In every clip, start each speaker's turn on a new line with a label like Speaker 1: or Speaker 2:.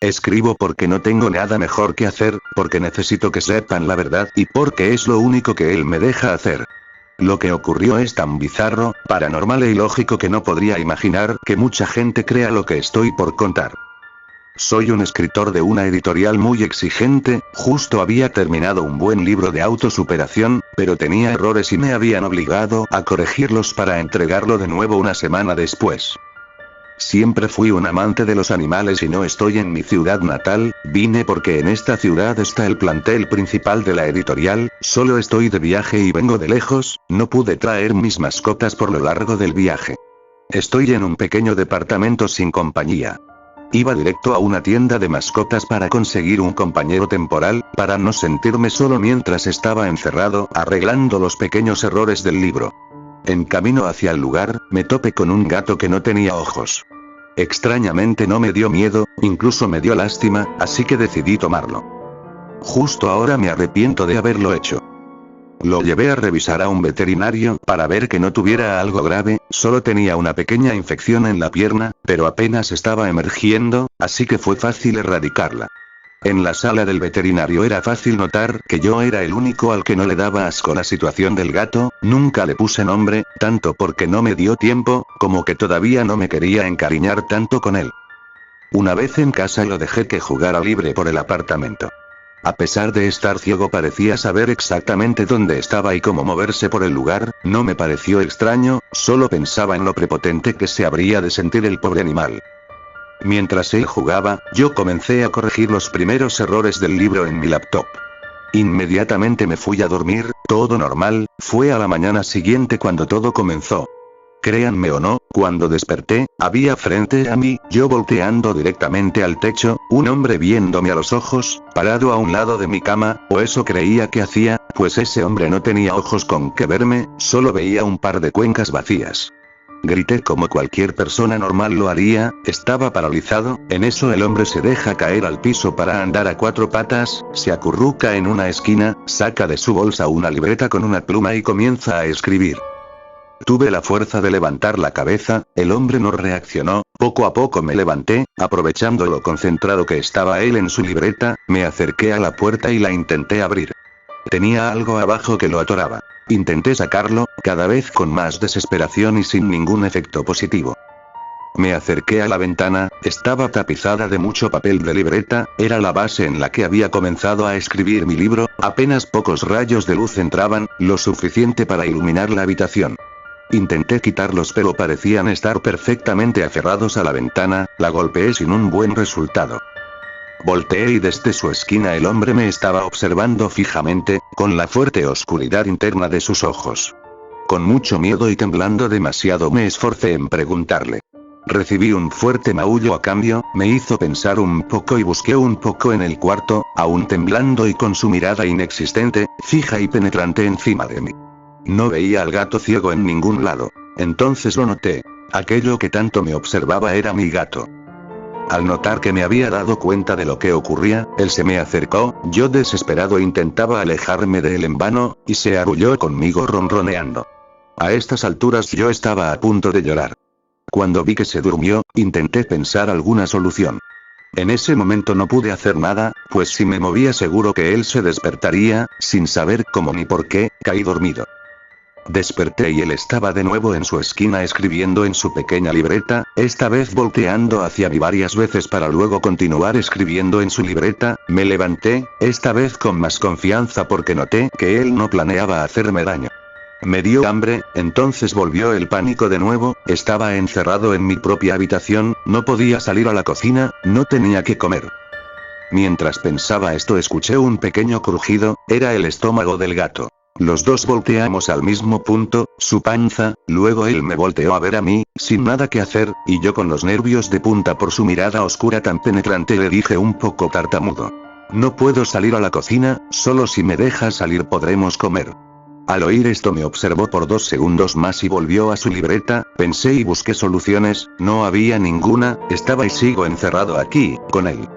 Speaker 1: Escribo porque no tengo nada mejor que hacer, porque necesito que sepan la verdad y porque es lo único que él me deja hacer. Lo que ocurrió es tan bizarro, paranormal e ilógico que no podría imaginar que mucha gente crea lo que estoy por contar. Soy un escritor de una editorial muy exigente, justo había terminado un buen libro de autosuperación, pero tenía errores y me habían obligado a corregirlos para entregarlo de nuevo una semana después. Siempre fui un amante de los animales y no estoy en mi ciudad natal, vine porque en esta ciudad está el plantel principal de la editorial, solo estoy de viaje y vengo de lejos, no pude traer mis mascotas por lo largo del viaje. Estoy en un pequeño departamento sin compañía. Iba directo a una tienda de mascotas para conseguir un compañero temporal, para no sentirme solo mientras estaba encerrado, arreglando los pequeños errores del libro. En camino hacia el lugar, me topé con un gato que no tenía ojos. Extrañamente no me dio miedo, incluso me dio lástima, así que decidí tomarlo. Justo ahora me arrepiento de haberlo hecho. Lo llevé a revisar a un veterinario para ver que no tuviera algo grave, solo tenía una pequeña infección en la pierna, pero apenas estaba emergiendo, así que fue fácil erradicarla. En la sala del veterinario era fácil notar que yo era el único al que no le daba asco la situación del gato, nunca le puse nombre, tanto porque no me dio tiempo, como que todavía no me quería encariñar tanto con él. Una vez en casa lo dejé que jugara libre por el apartamento. A pesar de estar ciego parecía saber exactamente dónde estaba y cómo moverse por el lugar, no me pareció extraño, solo pensaba en lo prepotente que se habría de sentir el pobre animal. Mientras él jugaba, yo comencé a corregir los primeros errores del libro en mi laptop. Inmediatamente me fui a dormir, todo normal, fue a la mañana siguiente cuando todo comenzó. Créanme o no, cuando desperté, había frente a mí, yo volteando directamente al techo, un hombre viéndome a los ojos, parado a un lado de mi cama, o eso creía que hacía, pues ese hombre no tenía ojos con que verme, solo veía un par de cuencas vacías. Grité como cualquier persona normal lo haría, estaba paralizado, en eso el hombre se deja caer al piso para andar a cuatro patas, se acurruca en una esquina, saca de su bolsa una libreta con una pluma y comienza a escribir. Tuve la fuerza de levantar la cabeza, el hombre no reaccionó, poco a poco me levanté, aprovechando lo concentrado que estaba él en su libreta, me acerqué a la puerta y la intenté abrir. Tenía algo abajo que lo atoraba. Intenté sacarlo, cada vez con más desesperación y sin ningún efecto positivo. Me acerqué a la ventana, estaba tapizada de mucho papel de libreta, era la base en la que había comenzado a escribir mi libro, apenas pocos rayos de luz entraban, lo suficiente para iluminar la habitación. Intenté quitarlos pero parecían estar perfectamente aferrados a la ventana, la golpeé sin un buen resultado. Volteé y desde su esquina el hombre me estaba observando fijamente, con la fuerte oscuridad interna de sus ojos. Con mucho miedo y temblando demasiado me esforcé en preguntarle. Recibí un fuerte maullo a cambio, me hizo pensar un poco y busqué un poco en el cuarto, aún temblando y con su mirada inexistente, fija y penetrante encima de mí. No veía al gato ciego en ningún lado. Entonces lo noté. Aquello que tanto me observaba era mi gato. Al notar que me había dado cuenta de lo que ocurría, él se me acercó, yo desesperado intentaba alejarme de él en vano, y se arrulló conmigo ronroneando. A estas alturas yo estaba a punto de llorar. Cuando vi que se durmió, intenté pensar alguna solución. En ese momento no pude hacer nada, pues si me movía seguro que él se despertaría, sin saber cómo ni por qué, caí dormido. Desperté y él estaba de nuevo en su esquina escribiendo en su pequeña libreta, esta vez volteando hacia mí varias veces para luego continuar escribiendo en su libreta. Me levanté, esta vez con más confianza porque noté que él no planeaba hacerme daño. Me dio hambre, entonces volvió el pánico de nuevo, estaba encerrado en mi propia habitación, no podía salir a la cocina, no tenía que comer. Mientras pensaba esto escuché un pequeño crujido, era el estómago del gato. Los dos volteamos al mismo punto, su panza, luego él me volteó a ver a mí, sin nada que hacer, y yo con los nervios de punta por su mirada oscura tan penetrante le dije un poco tartamudo. No puedo salir a la cocina, solo si me dejas salir podremos comer. Al oír esto me observó por 2 segundos más y volvió a su libreta, pensé y busqué soluciones, no había ninguna, estaba y sigo encerrado aquí, con él.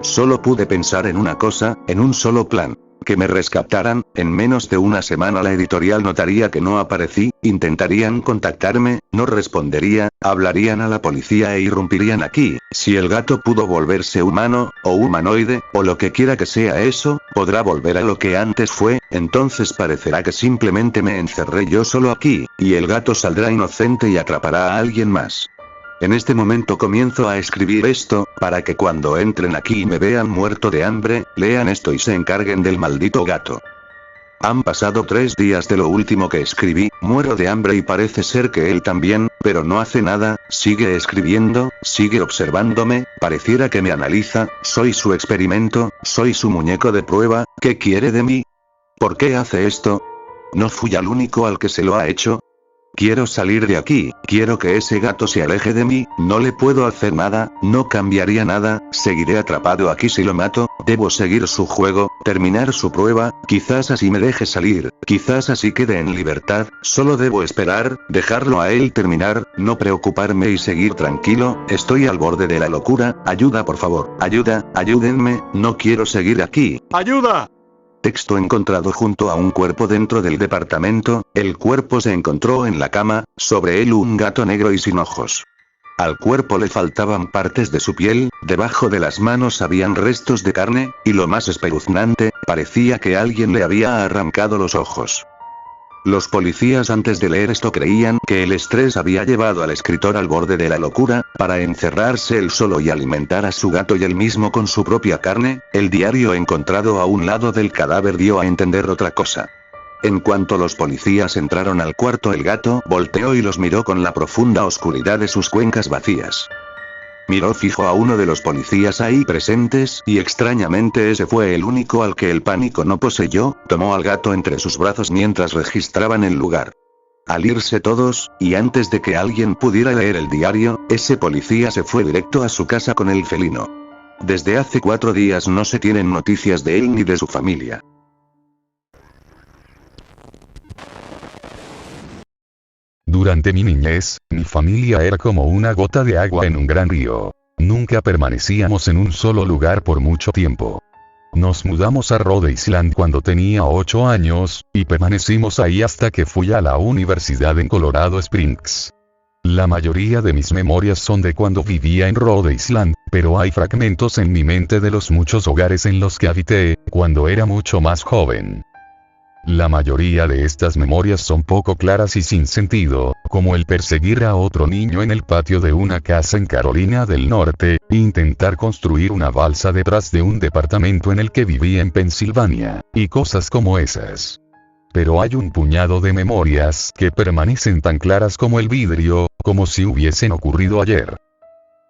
Speaker 1: Solo pude pensar en una cosa, en un solo plan. que me rescataran. En menos de una semana la editorial notaría que no aparecí, intentarían contactarme, no respondería, hablarían a la policía e irrumpirían aquí. Si el gato pudo volverse humano, o humanoide, o lo que quiera que sea eso, podrá volver a lo que antes fue, entonces parecerá que simplemente me encerré yo solo aquí, y el gato saldrá inocente y atrapará a alguien más. En este momento comienzo a escribir esto, para que cuando entren aquí y me vean muerto de hambre, lean esto y se encarguen del maldito gato. Han pasado 3 días de lo último que escribí, muero de hambre y parece ser que él también, pero no hace nada, sigue escribiendo, sigue observándome, pareciera que me analiza, soy su experimento, soy su muñeco de prueba, ¿qué quiere de mí? ¿Por qué hace esto? ¿No fui el único al que se lo ha hecho? Quiero salir de aquí, quiero que ese gato se aleje de mí, no le puedo hacer nada, no cambiaría nada, seguiré atrapado aquí si lo mato, debo seguir su juego, terminar su prueba, quizás así me deje salir, quizás así quede en libertad, solo debo esperar, dejarlo a él terminar, no preocuparme y seguir tranquilo, estoy al borde de la locura, ayuda por favor, ayuda, ayúdenme, no quiero seguir aquí. ¡Ayuda! Texto encontrado junto a un cuerpo dentro del departamento, el cuerpo se encontró en la cama, sobre él un gato negro y sin ojos. Al cuerpo le faltaban partes de su piel, debajo de las manos habían restos de carne, y lo más espeluznante, parecía que alguien le había arrancado los ojos. Los policías antes de leer esto creían que el estrés había llevado al escritor al borde de la locura, para encerrarse él solo y alimentar a su gato y él mismo con su propia carne. El diario encontrado a un lado del cadáver dio a entender otra cosa. En cuanto los policías entraron al cuarto, el gato volteó y los miró con la profunda oscuridad de sus cuencas vacías. Miró fijo a uno de los policías ahí presentes, y extrañamente ese fue el único al que el pánico no poseyó, tomó al gato entre sus brazos mientras registraban el lugar. Al irse todos, y antes de que alguien pudiera leer el diario, ese policía se fue directo a su casa con el felino. Desde hace 4 días no se tienen noticias de él ni de su familia.
Speaker 2: Durante mi niñez, mi familia era como una gota de agua en un gran río. Nunca permanecíamos en un solo lugar por mucho tiempo. Nos mudamos a Rhode Island cuando tenía 8 años, y permanecimos ahí hasta que fui a la universidad en Colorado Springs. La mayoría de mis memorias son de cuando vivía en Rhode Island, pero hay fragmentos en mi mente de los muchos hogares en los que habité, cuando era mucho más joven. La mayoría de estas memorias son poco claras y sin sentido, como el perseguir a otro niño en el patio de una casa en Carolina del Norte, intentar construir una balsa detrás de un departamento en el que vivía en Pensilvania, y cosas como esas. Pero hay un puñado de memorias que permanecen tan claras como el vidrio, como si hubiesen ocurrido ayer.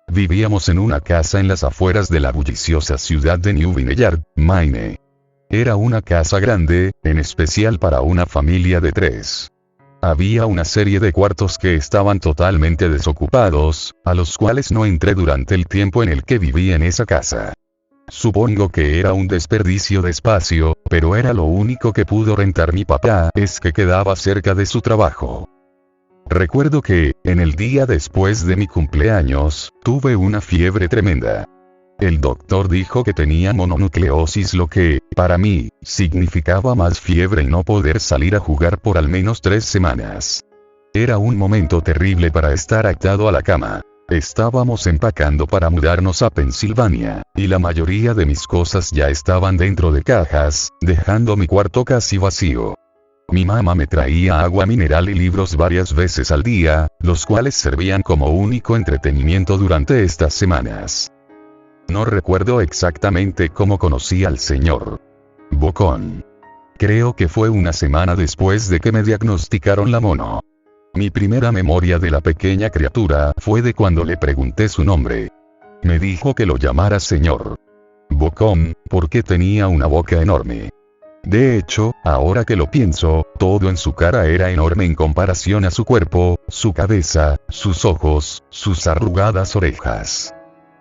Speaker 2: Vivíamos en una casa en las afueras de la bulliciosa ciudad de New Vineyard, Maine. Era una casa grande, en especial para una familia de 3. Había una serie de cuartos que estaban totalmente desocupados, a los cuales no entré durante el tiempo en el que viví en esa casa. Supongo que era un desperdicio de espacio, pero era lo único que pudo rentar mi papá, es que quedaba cerca de su trabajo. Recuerdo que, en el día después de mi cumpleaños, tuve una fiebre tremenda. El doctor dijo que tenía mononucleosis, lo que, para mí, significaba más fiebre y no poder salir a jugar por al menos 3 semanas. Era un momento terrible para estar atado a la cama. Estábamos empacando para mudarnos a Pensilvania, y la mayoría de mis cosas ya estaban dentro de cajas, dejando mi cuarto casi vacío. Mi mamá me traía agua mineral y libros varias veces al día, los cuales servían como único entretenimiento durante estas semanas. No recuerdo exactamente cómo conocí al señor Bocón. Creo que fue una semana después de que me diagnosticaron la mono. Mi primera memoria de la pequeña criatura fue de cuando le pregunté su nombre. Me dijo que lo llamara señor Bocón, porque tenía una boca enorme. De hecho, ahora que lo pienso, todo en su cara era enorme en comparación a su cuerpo, su cabeza, sus ojos, sus arrugadas orejas.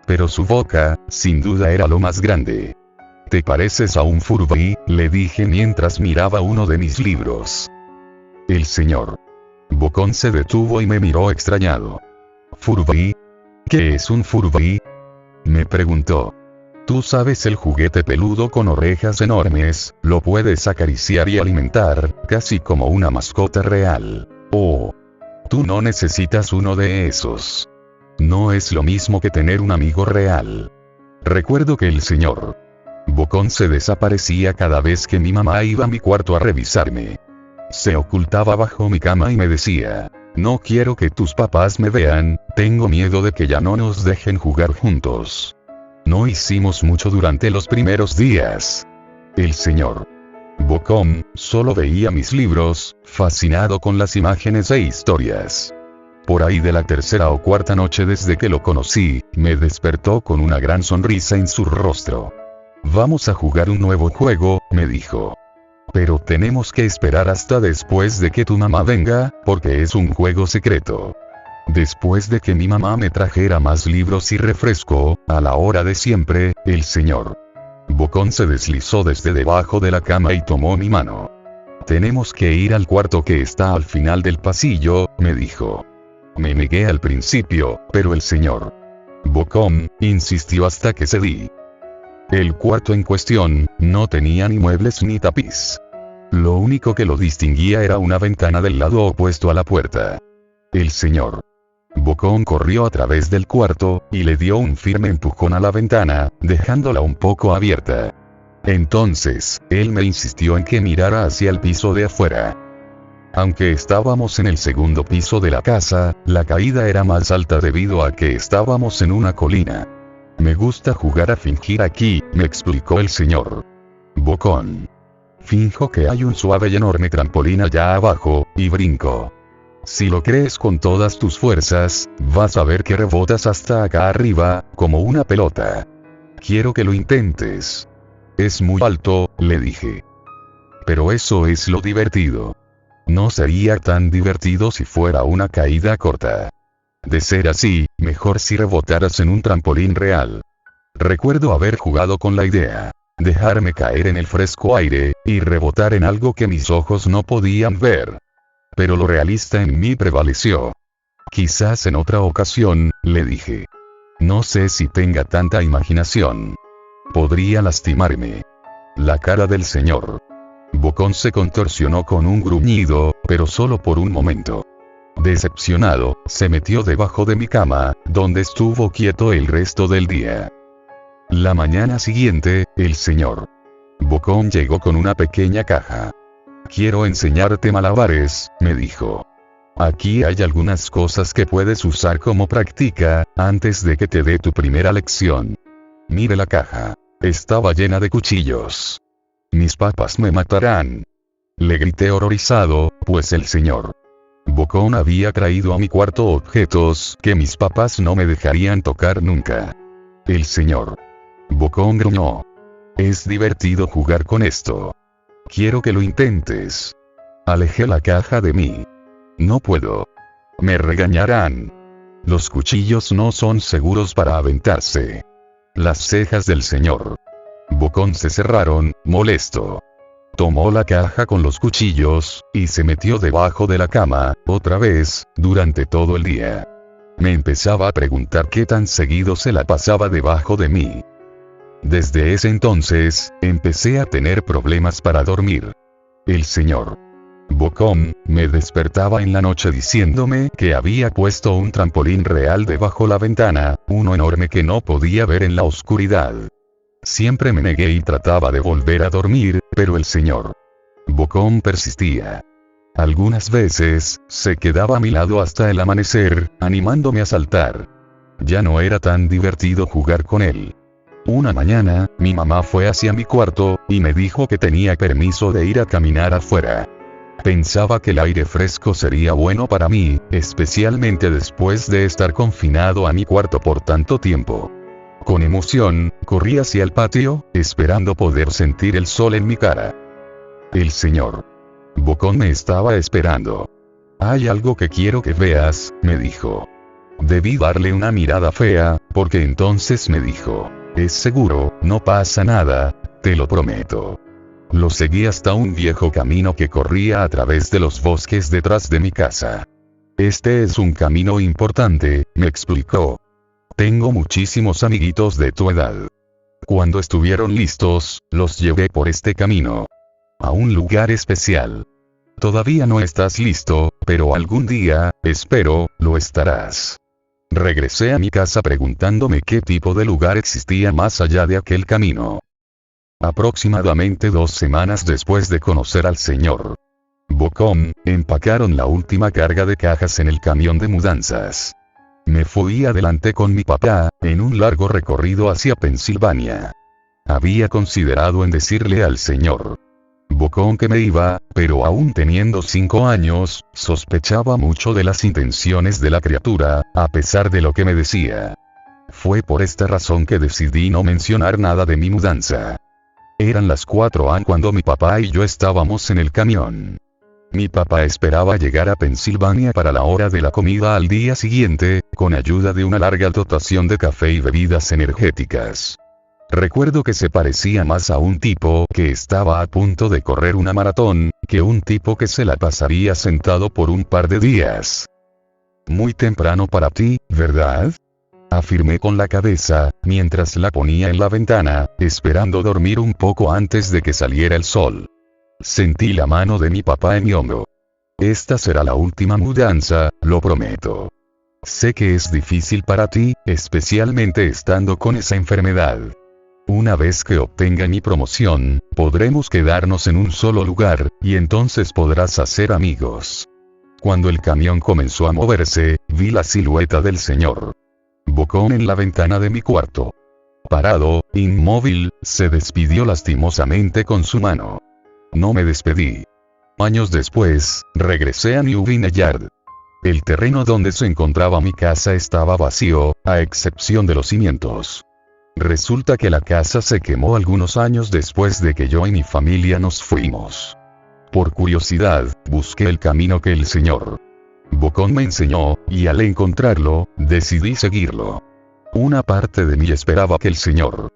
Speaker 2: Pero su boca, sin duda, era lo más grande. ¿Te pareces a un Furby?, le dije mientras miraba uno de mis libros. El señor Bocón se detuvo y me miró extrañado. ¿Furby? ¿Qué es un Furby?, me preguntó. Tú sabes, el juguete peludo con orejas enormes, lo puedes acariciar y alimentar, casi como una mascota real. Oh. Tú no necesitas uno de esos. No es lo mismo que tener un amigo real. Recuerdo que el señor Bocón se desaparecía cada vez que mi mamá iba a mi cuarto a revisarme. Se ocultaba bajo mi cama y me decía: no quiero que tus papás me vean, tengo miedo de que ya no nos dejen jugar juntos. No hicimos mucho durante los primeros días. El señor Bocón solo veía mis libros, fascinado con las imágenes e historias. Por ahí de la tercera o cuarta noche desde que lo conocí, me despertó con una gran sonrisa en su rostro. Vamos a jugar un nuevo juego, me dijo. Pero tenemos que esperar hasta después de que tu mamá venga, porque es un juego secreto. Después de que mi mamá me trajera más libros y refresco, a la hora de siempre, el señor Bocón se deslizó desde debajo de la cama y tomó mi mano. Tenemos que ir al cuarto que está al final del pasillo, me dijo. Me negué al principio, pero el señor Bocón insistió hasta que cedí. El cuarto en cuestión no tenía ni muebles ni tapiz. Lo único que lo distinguía era una ventana del lado opuesto a la puerta. El señor Bocón corrió a través del cuarto, y le dio un firme empujón a la ventana, dejándola un poco abierta. Entonces, él me insistió en que mirara hacia el piso de afuera. Aunque estábamos en el segundo piso de la casa, la caída era más alta debido a que estábamos en una colina. Me gusta jugar a fingir aquí, me explicó el señor Bocón. Finjo que hay un suave y enorme trampolín allá abajo, y brinco. Si lo crees con todas tus fuerzas, vas a ver que rebotas hasta acá arriba, como una pelota. Quiero que lo intentes. Es muy alto, le dije. Pero eso es lo divertido. No sería tan divertido si fuera una caída corta. De ser así, mejor si rebotaras en un trampolín real. Recuerdo haber jugado con la idea. Dejarme caer en el fresco aire, y rebotar en algo que mis ojos no podían ver. Pero lo realista en mí prevaleció. Quizás en otra ocasión, le dije. No sé si tenga tanta imaginación. Podría lastimarme. La cara del señor Bocón se contorsionó con un gruñido, pero solo por un momento. Decepcionado, se metió debajo de mi cama, donde estuvo quieto el resto del día. La mañana siguiente, el señor Bocón llegó con una pequeña caja. Quiero enseñarte malabares, me dijo. Aquí hay algunas cosas que puedes usar como práctica, antes de que te dé tu primera lección. Mire la caja. Estaba llena de cuchillos. Mis papás me matarán. Le grité horrorizado, pues el señor Bocón había traído a mi cuarto objetos que mis papás no me dejarían tocar nunca. El señor Bocón gruñó. Es divertido jugar con esto. Quiero que lo intentes. Alejé la caja de mí. No puedo. Me regañarán. Los cuchillos no son seguros para aventarse. Las cejas del señor Bocón se cerraron, molesto. Tomó la caja con los cuchillos, y se metió debajo de la cama, otra vez, durante todo el día. Me empezaba a preguntar qué tan seguido se la pasaba debajo de mí. Desde ese entonces, empecé a tener problemas para dormir. El señor Bocón me despertaba en la noche diciéndome que había puesto un trampolín real debajo la ventana, uno enorme que no podía ver en la oscuridad. Siempre me negué y trataba de volver a dormir, pero el señor Bocón persistía. Algunas veces, se quedaba a mi lado hasta el amanecer, animándome a saltar. Ya no era tan divertido jugar con él. Una mañana, mi mamá fue hacia mi cuarto, y me dijo que tenía permiso de ir a caminar afuera. Pensaba que el aire fresco sería bueno para mí, especialmente después de estar confinado a mi cuarto por tanto tiempo. Con emoción, corrí hacia el patio, esperando poder sentir el sol en mi cara. El señor Bocón me estaba esperando. Hay algo que quiero que veas, me dijo. Debí darle una mirada fea, porque entonces me dijo: es seguro, no pasa nada, te lo prometo. Lo seguí hasta un viejo camino que corría a través de los bosques detrás de mi casa. Este es un camino importante, me explicó. Tengo muchísimos amiguitos de tu edad. Cuando estuvieron listos, los llevé por este camino. A un lugar especial. Todavía no estás listo, pero algún día, espero, lo estarás. Regresé a mi casa preguntándome qué tipo de lugar existía más allá de aquel camino. Aproximadamente 2 semanas después de conocer al señor Bocón, empacaron la última carga de cajas en el camión de mudanzas. Me fui adelante con mi papá, en un largo recorrido hacia Pensilvania. Había considerado en decirle al señor Bocón que me iba, pero aún teniendo 5 años, sospechaba mucho de las intenciones de la criatura, a pesar de lo que me decía. Fue por esta razón que decidí no mencionar nada de mi mudanza. Eran las 4 AM cuando mi papá y yo estábamos en el camión. Mi papá esperaba llegar a Pensilvania para la hora de la comida al día siguiente, con ayuda de una larga dotación de café y bebidas energéticas. Recuerdo que se parecía más a un tipo que estaba a punto de correr una maratón, que un tipo que se la pasaría sentado por un par de días. Muy temprano para ti, ¿verdad? Afirmé con la cabeza, mientras la ponía en la ventana, esperando dormir un poco antes de que saliera el sol. Sentí la mano de mi papá en mi hombro. Esta será la última mudanza, lo prometo. Sé que es difícil para ti, especialmente estando con esa enfermedad. Una vez que obtenga mi promoción, podremos quedarnos en un solo lugar, y entonces podrás hacer amigos. Cuando el camión comenzó a moverse, vi la silueta del señor Bocón en la ventana de mi cuarto. Parado, inmóvil, se despidió lastimosamente con su mano. No me despedí. Años después, regresé a New Vineyard. El terreno donde se encontraba mi casa estaba vacío, a excepción de los cimientos. Resulta que la casa se quemó algunos años después de que yo y mi familia nos fuimos. Por curiosidad, busqué el camino que el señor Bocón me enseñó, y al encontrarlo, decidí seguirlo. Una parte de mí esperaba que el señor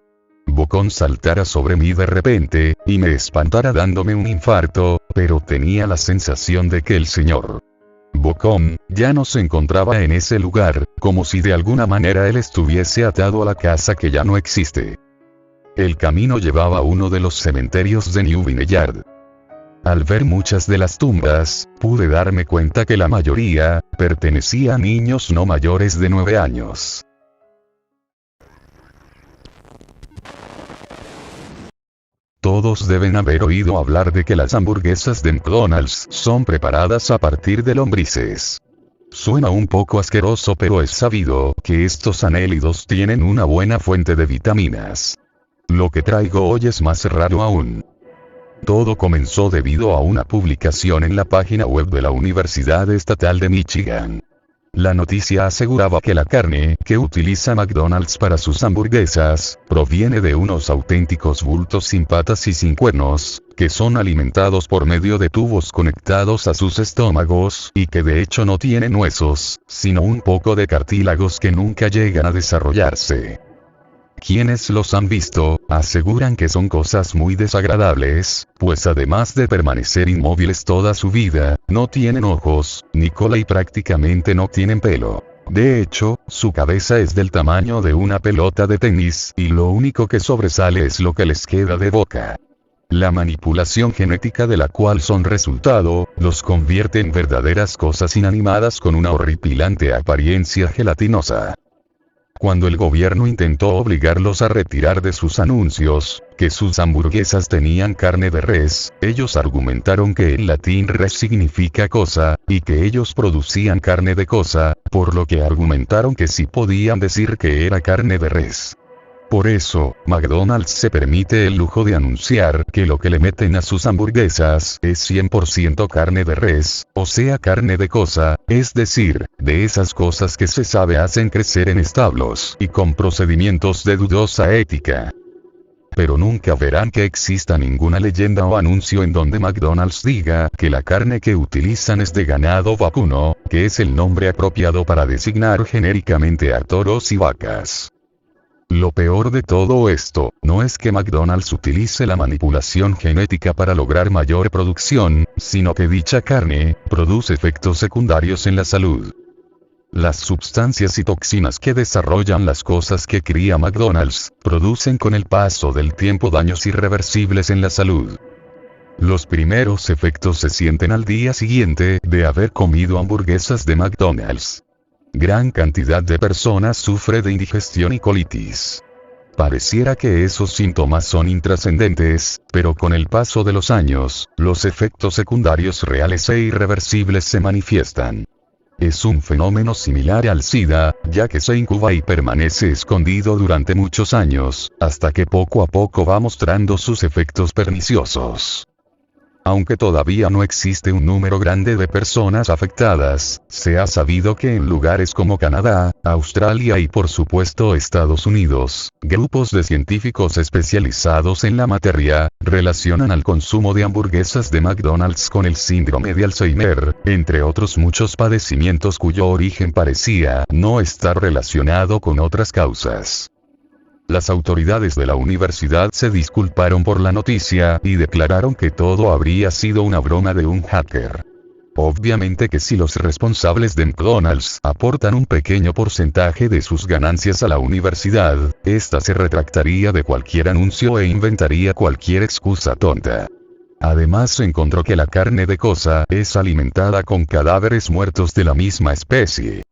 Speaker 2: Bocón saltara sobre mí de repente, y me espantara dándome un infarto, pero tenía la sensación de que el señor Bocón ya no se encontraba en ese lugar, como si de alguna manera él estuviese atado a la casa que ya no existe. El camino llevaba a uno de los cementerios de New Vineyard. Al ver muchas de las tumbas, pude darme cuenta que la mayoría pertenecía a niños no mayores de 9 años. Todos deben haber oído hablar de que las hamburguesas de McDonald's son preparadas a partir de lombrices. Suena un poco asqueroso, pero es sabido que estos anélidos tienen una buena fuente de vitaminas. Lo que traigo hoy es más raro aún. Todo comenzó debido a una publicación en la página web de la Universidad Estatal de Michigan. La noticia aseguraba que la carne que utiliza McDonald's para sus hamburguesas proviene de unos auténticos bultos sin patas y sin cuernos, que son alimentados por medio de tubos conectados a sus estómagos, y que de hecho no tienen huesos, sino un poco de cartílagos que nunca llegan a desarrollarse. Quienes los han visto, aseguran que son cosas muy desagradables, pues además de permanecer inmóviles toda su vida, no tienen ojos, ni cola y prácticamente no tienen pelo. De hecho, su cabeza es del tamaño de una pelota de tenis, y lo único que sobresale es lo que les queda de boca. La manipulación genética de la cual son resultado, los convierte en verdaderas cosas inanimadas con una horripilante apariencia gelatinosa. Cuando el gobierno intentó obligarlos a retirar de sus anuncios que sus hamburguesas tenían carne de res, ellos argumentaron que en latín res significa cosa, y que ellos producían carne de cosa, por lo que argumentaron que sí podían decir que era carne de res. Por eso, McDonald's se permite el lujo de anunciar que lo que le meten a sus hamburguesas es 100% carne de res, o sea carne de cosa, es decir, de esas cosas que se sabe hacen crecer en establos y con procedimientos de dudosa ética. Pero nunca verán que exista ninguna leyenda o anuncio en donde McDonald's diga que la carne que utilizan es de ganado vacuno, que es el nombre apropiado para designar genéricamente a toros y vacas. Lo peor de todo esto, no es que McDonald's utilice la manipulación genética para lograr mayor producción, sino que dicha carne produce efectos secundarios en la salud. Las sustancias y toxinas que desarrollan las cosas que cría McDonald's, producen con el paso del tiempo daños irreversibles en la salud. Los primeros efectos se sienten al día siguiente de haber comido hamburguesas de McDonald's. Gran cantidad de personas sufre de indigestión y colitis. Pareciera que esos síntomas son intrascendentes, pero con el paso de los años, los efectos secundarios reales e irreversibles se manifiestan. Es un fenómeno similar al SIDA, ya que se incuba y permanece escondido durante muchos años, hasta que poco a poco va mostrando sus efectos perniciosos. Aunque todavía no existe un número grande de personas afectadas, se ha sabido que en lugares como Canadá, Australia y por supuesto Estados Unidos, grupos de científicos especializados en la materia, relacionan al consumo de hamburguesas de McDonald's con el síndrome de Alzheimer, entre otros muchos padecimientos cuyo origen parecía no estar relacionado con otras causas. Las autoridades de la universidad se disculparon por la noticia y declararon que todo habría sido una broma de un hacker. Obviamente que si los responsables de McDonald's aportan un pequeño porcentaje de sus ganancias a la universidad, ésta se retractaría de cualquier anuncio e inventaría cualquier excusa tonta. Además se encontró que la carne de cosa es alimentada con cadáveres muertos de la misma especie.